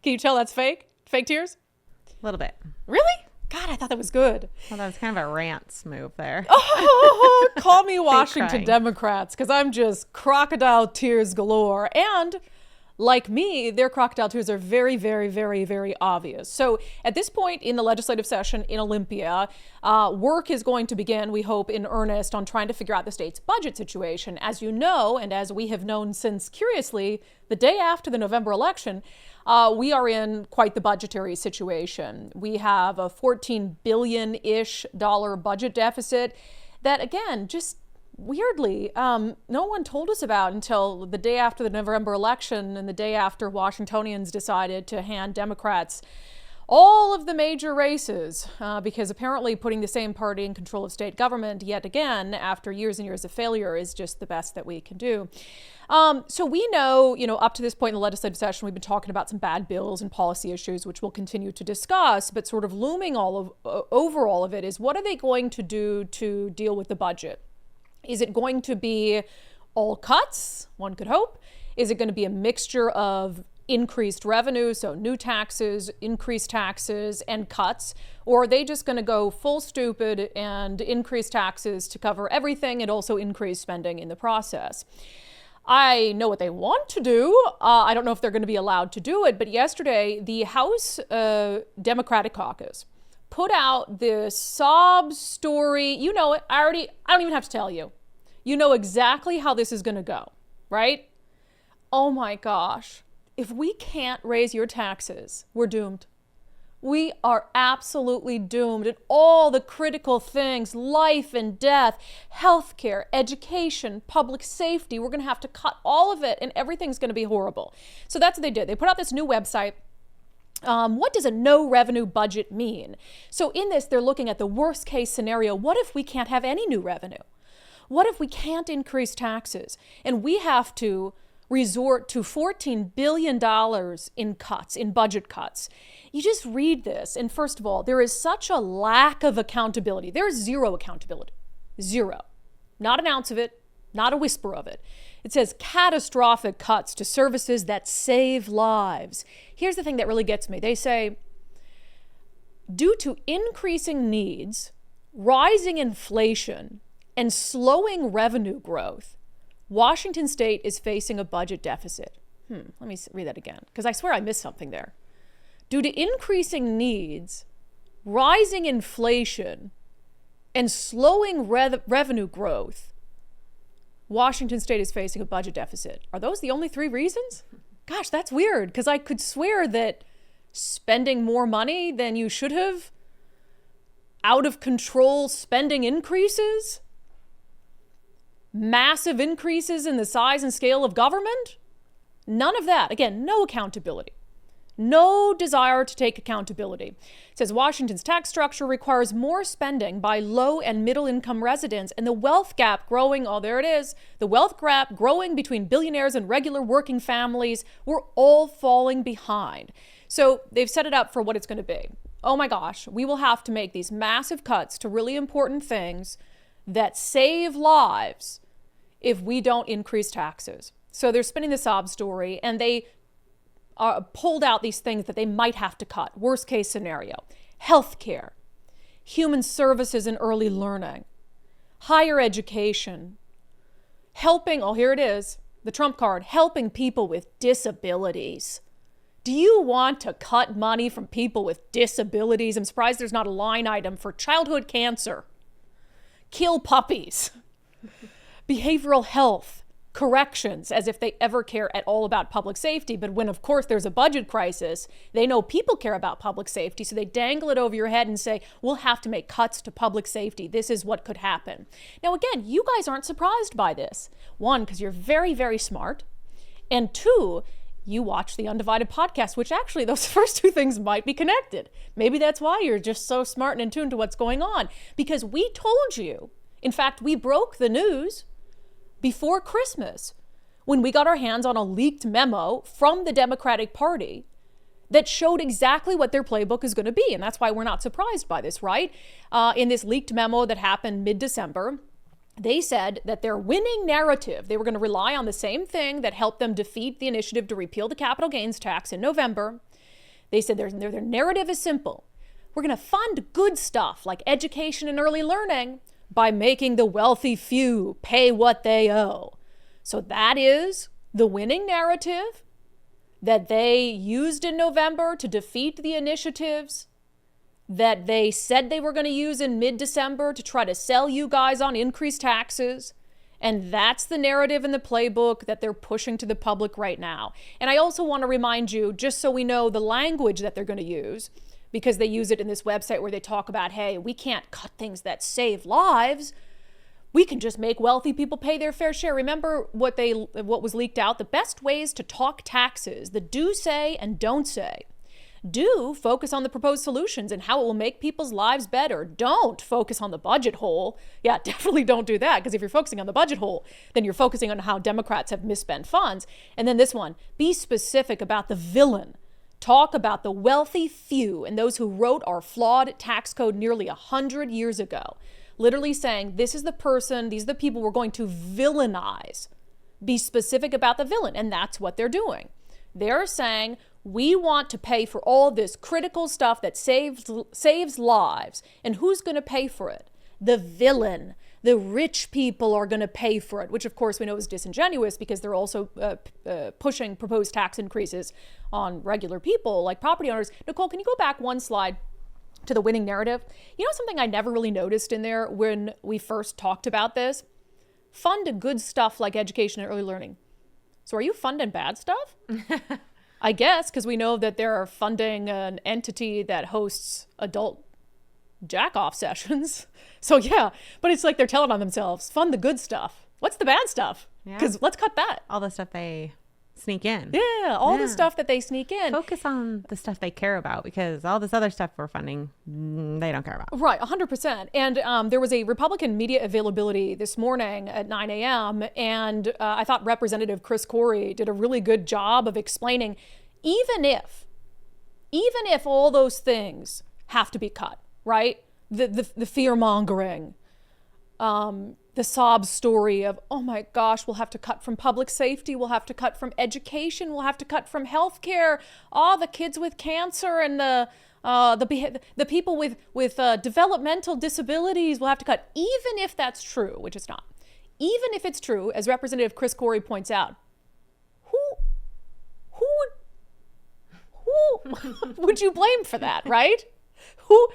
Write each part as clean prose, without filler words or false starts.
Can you tell that's fake? Fake tears? A little bit. Really? God, I thought that was good. Well, that was kind of a rants move there. Oh, call me Washington crying. Democrats, because I'm just crocodile tears galore. And like me, their crocodile tears are very, very, very, very obvious. So at this point in the legislative session in Olympia, work is going to begin, we hope, in earnest on trying to figure out the state's budget situation. As you know, and as we have known since, curiously, the day after the November election, we are in quite the budgetary situation. We have a $14 billion-ish budget deficit that, again, just weirdly, no one told us about until the day after the November election and the day after Washingtonians decided to hand Democrats all of the major races, because apparently putting the same party in control of state government yet again after years and years of failure is just the best that we can do. So we know, up to this point in the legislative session, we've been talking about some bad bills and policy issues, which we'll continue to discuss, but sort of looming over all of it is, what are they going to do to deal with the budget? Is it going to be all cuts? One could hope. Is it going to be a mixture of increased revenue, so new taxes, increased taxes, and cuts? Or are they just going to go full stupid and increase taxes to cover everything and also increase spending in the process? I know what they want to do. I don't know if they're going to be allowed to do it, but yesterday the House Democratic Caucus put out this sob story. You know it. I don't even have to tell you. You know exactly how this is going to go, right? Oh my gosh. If we can't raise your taxes, we're doomed. We are absolutely doomed. And all the critical things, life and death, healthcare, education, public safety, we're going to have to cut all of it and everything's going to be horrible. So that's what they did. They put out this new website. What does a no revenue budget mean? So in this, they're looking at the worst case scenario. What if we can't have any new revenue? What if we can't increase taxes and we have to resort to $14 billion in cuts, in budget cuts? You just read this, and first of all, there is such a lack of accountability. There is zero accountability. Zero. Not an ounce of it, not a whisper of it. It says catastrophic cuts to services that save lives. Here's the thing that really gets me. They say, due to increasing needs, rising inflation, and slowing revenue growth, Washington State is facing a budget deficit. Let me read that again, because I swear I missed something there. Due to increasing needs, rising inflation, and slowing revenue growth, Washington State is facing a budget deficit. Are those the only three reasons? Gosh, that's weird, because I could swear that spending more money than you should have, out of control spending increases, massive increases in the size and scale of government, none of that. Again, no accountability. No desire to take accountability. It says Washington's tax structure requires more spending by low and middle income residents, and the wealth gap growing, oh, there it is, the wealth gap growing between billionaires and regular working families. We're all falling behind. So they've set it up for what it's going to be. Oh my gosh, we will have to make these massive cuts to really important things that save lives if we don't increase taxes. So they're spinning the sob story, and they pulled out these things that they might have to cut. Worst case scenario: healthcare, human services and early learning, higher education, helping, oh, here it is, the Trump card, helping people with disabilities. Do you want to cut money from people with disabilities? I'm surprised there's not a line item for childhood cancer, kill puppies, behavioral health, corrections, as if they ever care at all about public safety. But when, of course, there's a budget crisis, they know people care about public safety, so they dangle it over your head and say, we'll have to make cuts to public safety. This is what could happen. Now, again, you guys aren't surprised by this. One, because you're very, very smart. And two, you watch the unDivided podcast, which actually those first two things might be connected. Maybe that's why you're just so smart and in tune to what's going on. Because we told you, in fact, we broke the news before Christmas when we got our hands on a leaked memo from the Democratic Party that showed exactly what their playbook is going to be. And that's why we're not surprised by this, right? In this leaked memo that happened mid-December, they said that their winning narrative, they were going to rely on the same thing that helped them defeat the initiative to repeal the capital gains tax in November. They said their narrative is simple. We're going to fund good stuff like education and early learning by making the wealthy few pay what they owe. So that is the winning narrative that they used in November to defeat the initiatives that they said they were going to use in mid-December to try to sell you guys on increased taxes. And that's the narrative in the playbook that they're pushing to the public right now. And I also want to remind you, just so we know the language that they're going to use, because they use it in this website where they talk about, hey, we can't cut things that save lives. We can just make wealthy people pay their fair share. Remember what was leaked out? The best ways to talk taxes, the do say and don't say. Do focus on the proposed solutions and how it will make people's lives better. Don't focus on the budget hole. Yeah, definitely don't do that, because if you're focusing on the budget hole, then you're focusing on how Democrats have misspent funds. And then this one, be specific about the villain. Talk about the wealthy few and those who wrote our flawed tax code nearly 100 years ago. Literally saying, this is the person, these are the people we're going to villainize. Be specific about the villain, and that's what they're doing. They're saying, we want to pay for all this critical stuff that saves lives. And who's going to pay for it? The villain. The rich people are going to pay for it, which of course we know is disingenuous because they're also pushing proposed tax increases on regular people like property owners. Nicole, can you go back one slide to the winning narrative? You know something I never really noticed in there when we first talked about this? Fund good stuff like education and early learning. So are you funding bad stuff? I guess, because we know that they're funding an entity that hosts adult jack-off sessions. So yeah, but it's like they're telling on themselves, fund the good stuff. What's the bad stuff? Because let's cut that. All the stuff they sneak in. Yeah, all the stuff that they sneak in. Focus on the stuff they care about, because all this other stuff we're funding, they don't care about. Right, 100%. And there was a Republican media availability this morning at 9 a.m. And I thought Representative Kruse did a really good job of explaining, even if all those things have to be cut, right? The fear-mongering, the sob story of, oh my gosh, we'll have to cut from public safety, we'll have to cut from education, we'll have to cut from healthcare, the kids with cancer and the people with developmental disabilities will have to cut. Even if that's true, which it's not, even if it's true, as Representative Chris Corey points out, who would you blame for that, right? Who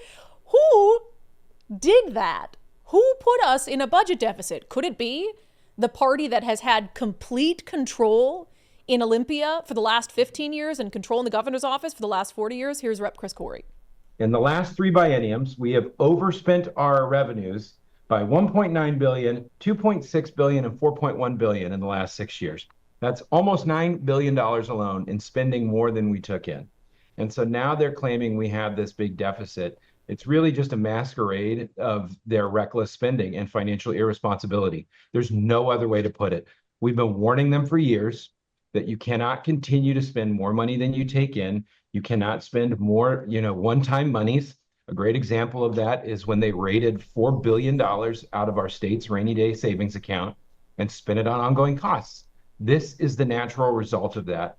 did that? Who put us in a budget deficit? Could it be the party that has had complete control in Olympia for the last 15 years and control in the governor's office for the last 40 years? Here's Rep. Chris Corey. In the last 3 bienniums, we have overspent our revenues by $1.9 billion, $2.6 billion, and $4.1 billion in the last 6 years. That's almost $9 billion alone in spending more than we took in. And so now they're claiming we have this big deficit. It's really just a masquerade of their reckless spending and financial irresponsibility. There's no other way to put it. We've been warning them for years that you cannot continue to spend more money than you take in. You cannot spend more, one-time monies. A great example of that is when they raided $4 billion out of our state's rainy day savings account and spent it on ongoing costs. This is the natural result of that.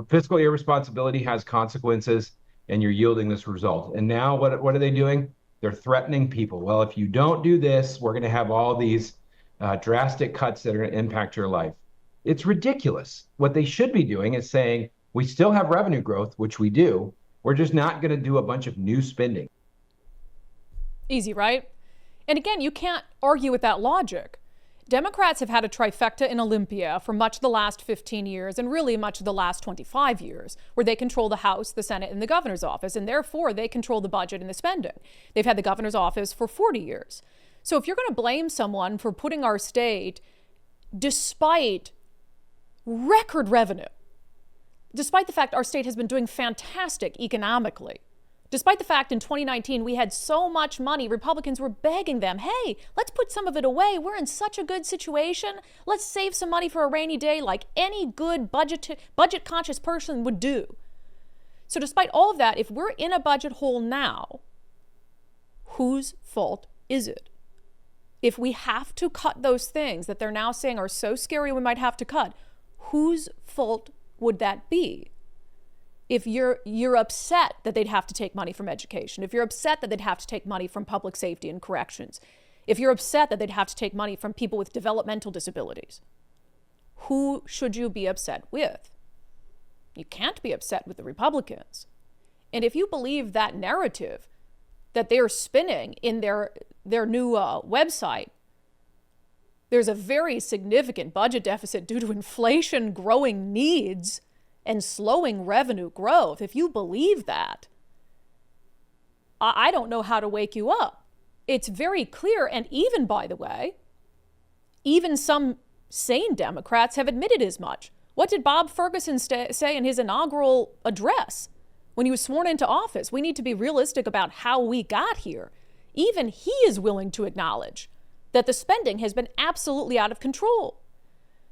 Fiscal irresponsibility has consequences, and you're yielding this result. And now what are they doing? They're threatening people. Well, if you don't do this, we're going to have all these drastic cuts that are going to impact your life. It's ridiculous. What they should be doing is saying, we still have revenue growth, which we do. We're just not going to do a bunch of new spending. Easy, right? And again, you can't argue with that logic. Democrats have had a trifecta in Olympia for much of the last 15 years and really much of the last 25 years, where they control the House, the Senate, and the governor's office, and therefore they control the budget and the spending. They've had the governor's office for 40 years. So if you're going to blame someone for putting our state, despite record revenue, despite the fact our state has been doing fantastic economically, despite the fact in 2019 we had so much money, Republicans were begging them, hey, let's put some of it away. We're in such a good situation. Let's save some money for a rainy day like any good budget-conscious person would do. So despite all of that, if we're in a budget hole now, whose fault is it? If we have to cut those things that they're now saying are so scary we might have to cut, whose fault would that be? if you're upset that they'd have to take money from education, if you're upset that they'd have to take money from public safety and corrections, if you're upset that they'd have to take money from people with developmental disabilities, who should you be upset with? You can't be upset with the Republicans. And if you believe that narrative that they're spinning in their new website, there's a very significant budget deficit due to inflation, growing needs, and slowing revenue growth. If you believe that, I don't know how to wake you up. It's very clear. And even, by the way, even some sane Democrats have admitted as much. What did Bob Ferguson say in his inaugural address when he was sworn into office? We need to be realistic about how we got here. Even he is willing to acknowledge that the spending has been absolutely out of control.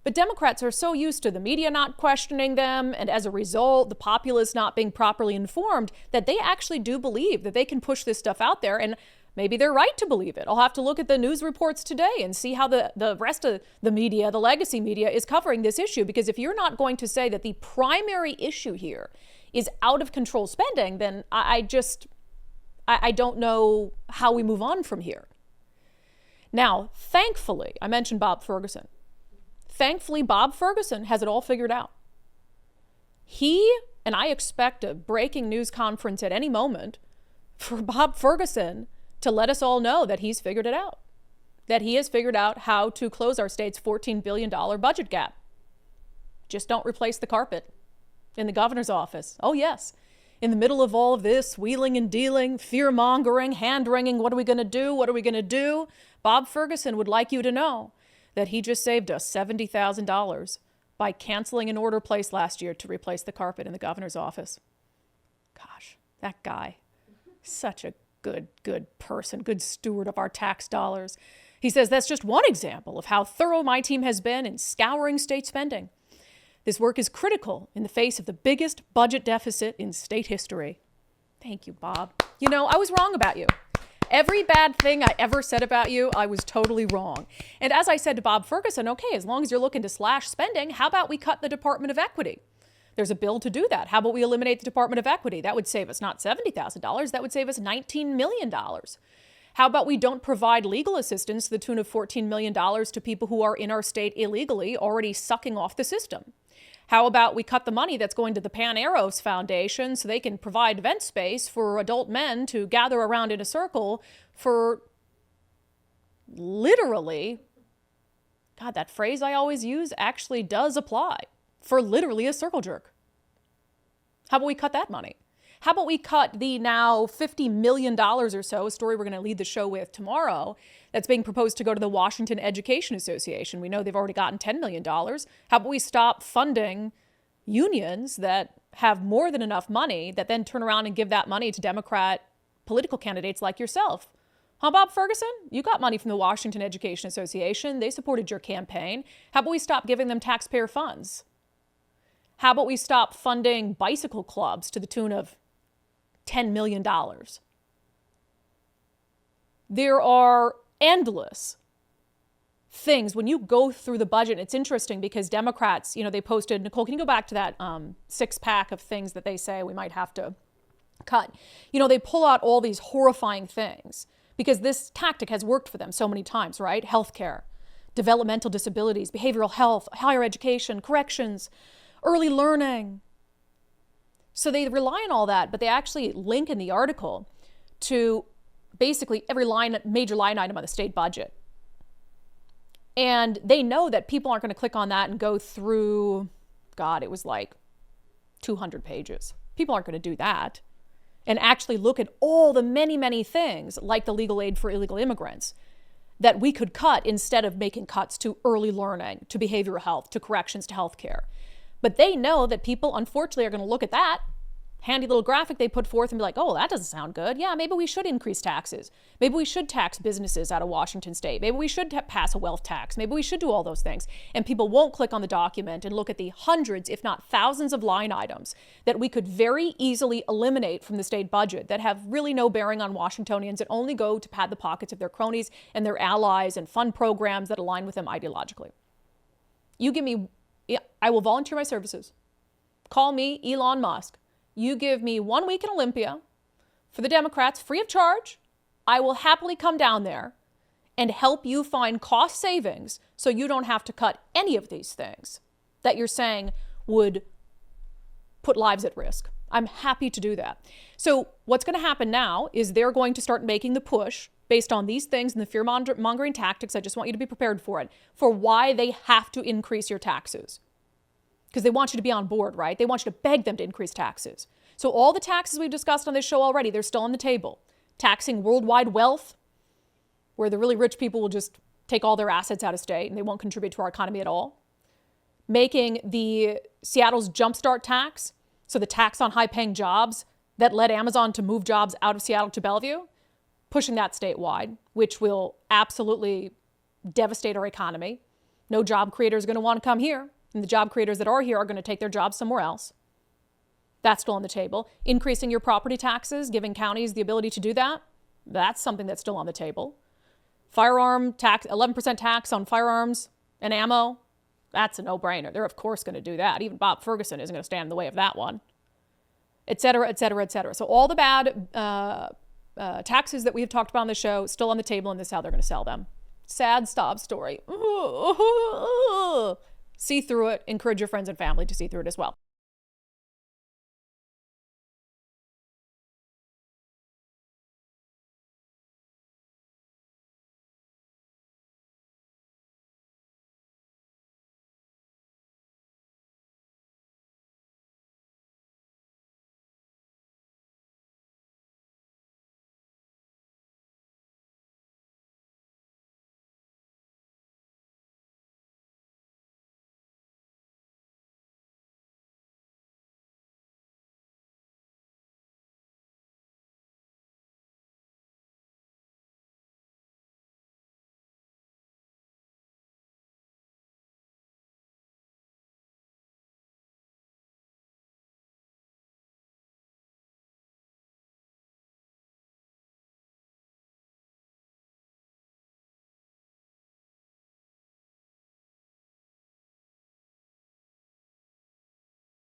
But Democrats are so used to the media not questioning them, and as a result, the populace not being properly informed, that they actually do believe that they can push this stuff out there. And maybe they're right to believe it. I'll have to look at the news reports today and see how the rest of the media, the legacy media, is covering this issue. Because if you're not going to say that the primary issue here is out of control spending, then I don't know how we move on from here. Now, thankfully, I mentioned Bob Ferguson. Thankfully, Bob Ferguson has it all figured out. And I expect a breaking news conference at any moment for Bob Ferguson to let us all know that he's figured it out, that he has figured out how to close our state's $14 billion budget gap. Just don't replace the carpet in the governor's office. Oh, yes. In the middle of all of this wheeling and dealing, fear-mongering, hand-wringing, what are we going to do? What are we going to do? Bob Ferguson would like you to know that he just saved us $70,000 by canceling an order placed last year to replace the carpet in the governor's office. Gosh, that guy, such a good person, good steward of our tax dollars. He says that's just one example of how thorough my team has been in scouring state spending. This work is critical in the face of the biggest budget deficit in state history. Thank you, Bob. You know, I was wrong about you. Every bad thing I ever said about you, I was totally wrong. And as I said to Bob Ferguson, okay, as long as you're looking to slash spending, how about we cut the Department of Equity? There's a bill to do that. How about we eliminate the Department of Equity? That would save us not $70,000, that would save us $19 million. How about we don't provide legal assistance to the tune of $14 million to people who are in our state illegally, already sucking off the system? How about we cut the money that's going to the Pan Eros Foundation so they can provide event space for adult men to gather around in a circle for literally, God, that phrase I always use actually does apply, for literally a circle jerk. How about we cut that money? How about we cut the now $50 million or so, a story we're going to lead the show with tomorrow, that's being proposed to go to the Washington Education Association. We know they've already gotten $10 million. How about we stop funding unions that have more than enough money that then turn around and give that money to Democrat political candidates like yourself? Huh, Bob Ferguson? You got money from the Washington Education Association. They supported your campaign. How about we stop giving them taxpayer funds? How about we stop funding bicycle clubs to the tune of $10 million? There are endless things. When you go through the budget, it's interesting because Democrats, they posted, Nicole, can you go back to that 6-pack of things that they say we might have to cut? They pull out all these horrifying things because this tactic has worked for them so many times, right? Healthcare, developmental disabilities, behavioral health, higher education, corrections, early learning. So they rely on all that, but they actually link in the article to basically every major line item on the state budget. And they know that people aren't going to click on that and go through, God, it was like 200 pages. People aren't going to do that and actually look at all the many, many things like the legal aid for illegal immigrants that we could cut instead of making cuts to early learning, to behavioral health, to corrections, to healthcare. But they know that people, unfortunately, are going to look at that handy little graphic they put forth and be like, oh, that doesn't sound good. Yeah, maybe we should increase taxes. Maybe we should tax businesses out of Washington state. Maybe we should pass a wealth tax. Maybe we should do all those things. And people won't click on the document and look at the hundreds, if not thousands of line items that we could very easily eliminate from the state budget that have really no bearing on Washingtonians and only go to pad the pockets of their cronies and their allies and fund programs that align with them ideologically. I will volunteer my services. Call me Elon Musk. you give me 1 week in Olympia for the Democrats free of charge. I will happily come down there and help you find cost savings so you don't have to cut any of these things that you're saying would put lives at risk. I'm happy to do that. So what's going to happen now is they're going to start making the push based on these things and the fear-mongering tactics. I just want you to be prepared for it, for why they have to increase your taxes. Because they want you to be on board, right? They want you to beg them to increase taxes. So all the taxes we've discussed on this show already, they're still on the table. Taxing worldwide wealth, where the really rich people will just take all their assets out of state and they won't contribute to our economy at all. Making the Seattle's jumpstart tax, so the tax on high-paying jobs that led Amazon to move jobs out of Seattle to Bellevue, pushing that statewide, which will absolutely devastate our economy. No job creators are going to want to come here, and the job creators that are here are going to take their jobs somewhere else. That's still on the table. Increasing your property taxes, giving counties the ability to do that, that's something that's still on the table. Firearm tax, 11% tax on firearms and ammo, that's a no-brainer. They're of course going to do that. Even Bob Ferguson isn't going to stand in the way of that one, et cetera, et cetera, et cetera. So all the bad taxes that we have talked about on the show still on the table, and this is how they're going to sell them. Sad sob story. See through it. Encourage your friends and family to see through it as well.